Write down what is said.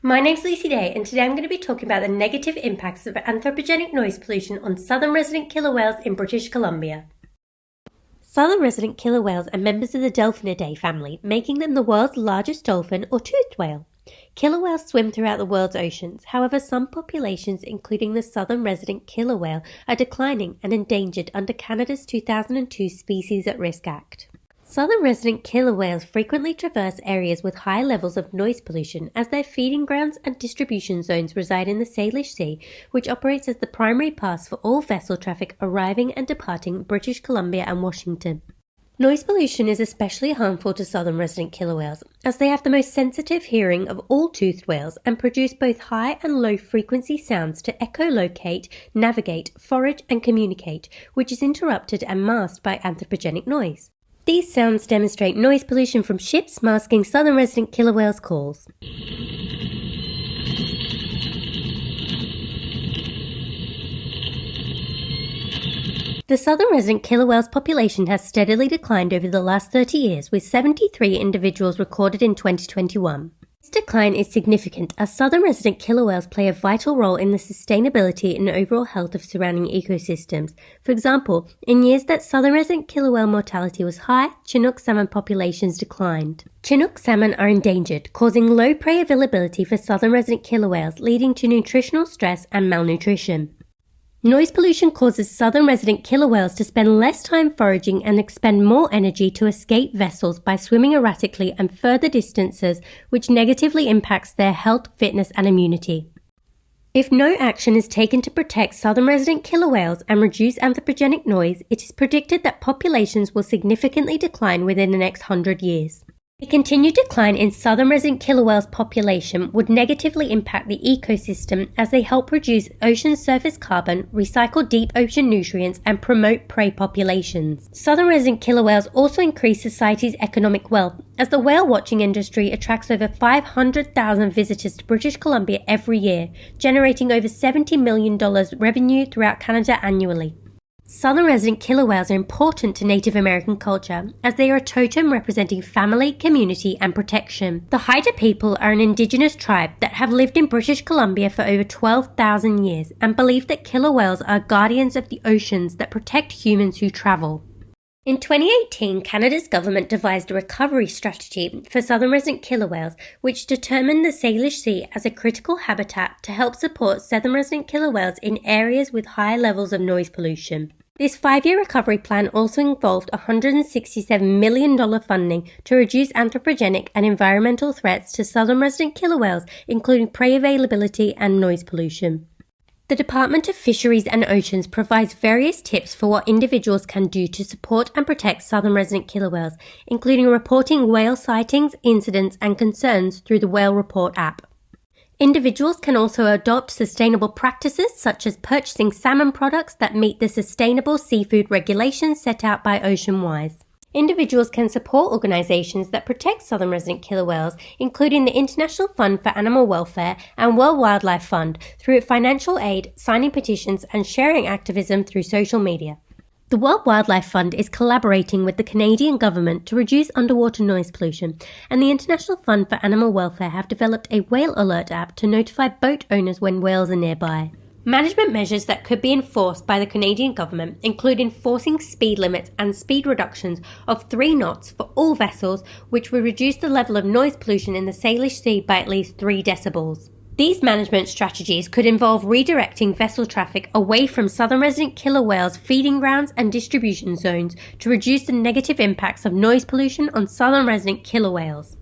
My name's Lucy Day, and today I'm going to be talking about the negative impacts of anthropogenic noise pollution on southern resident killer whales in British Columbia. Southern resident killer whales are members of the Delphinidae family, making them the world's largest dolphin or toothed whale. Killer whales swim throughout the world's oceans. However, some populations, including the southern resident killer whale, are declining and endangered under Canada's 2002 Species at Risk Act. Southern resident killer whales frequently traverse areas with high levels of noise pollution as their feeding grounds and distribution zones reside in the Salish Sea, which operates as the primary pass for all vessel traffic arriving and departing British Columbia and Washington. Noise pollution is especially harmful to southern resident killer whales, as they have the most sensitive hearing of all toothed whales and produce both high and low frequency sounds to echolocate, navigate, forage and communicate, which is interrupted and masked by anthropogenic noise. These sounds demonstrate noise pollution from ships masking southern resident killer whales' calls. The southern resident killer whales population has steadily declined over the last 30 years, with 73 individuals recorded in 2021. This decline is significant as southern resident killer whales play a vital role in the sustainability and overall health of surrounding ecosystems. For example, in years that southern resident killer whale mortality was high, Chinook salmon populations declined. Chinook salmon are endangered, causing low prey availability for southern resident killer whales, leading to nutritional stress and malnutrition. Noise pollution causes southern resident killer whales to spend less time foraging and expend more energy to escape vessels by swimming erratically and further distances, which negatively impacts their health, fitness and immunity. If no action is taken to protect southern resident killer whales and reduce anthropogenic noise, it is predicted that populations will significantly decline within the next 100 years. A continued decline in southern resident killer whales population would negatively impact the ecosystem as they help reduce ocean surface carbon, recycle deep ocean nutrients, and promote prey populations. Southern resident killer whales also increase society's economic wealth, as the whale watching industry attracts over 500,000 visitors to British Columbia every year, generating over $70 million revenue throughout Canada annually. Southern resident killer whales are important to Native American culture, as they are a totem representing family, community, and protection. The Haida people are an indigenous tribe that have lived in British Columbia for over 12,000 years and believe that killer whales are guardians of the oceans that protect humans who travel. In 2018, Canada's government devised a recovery strategy for southern resident killer whales, which determined the Salish Sea as a critical habitat to help support southern resident killer whales in areas with high levels of noise pollution. This 5-year recovery plan also involved $167 million funding to reduce anthropogenic and environmental threats to southern resident killer whales, including prey availability and noise pollution. The Department of Fisheries and Oceans provides various tips for what individuals can do to support and protect southern resident killer whales, including reporting whale sightings, incidents, and concerns through the Whale Report app. Individuals can also adopt sustainable practices such as purchasing salmon products that meet the sustainable seafood regulations set out by OceanWise. Individuals can support organizations that protect southern resident killer whales, including the International Fund for Animal Welfare and World Wildlife Fund, through financial aid, signing petitions, and sharing activism through social media. The World Wildlife Fund is collaborating with the Canadian government to reduce underwater noise pollution, and the International Fund for Animal Welfare have developed a whale alert app to notify boat owners when whales are nearby. Management measures that could be enforced by the Canadian government include enforcing speed limits and speed reductions of 3 knots for all vessels, which would reduce the level of noise pollution in the Salish Sea by at least 3 decibels. These management strategies could involve redirecting vessel traffic away from southern resident killer whales' feeding grounds and distribution zones to reduce the negative impacts of noise pollution on southern resident killer whales.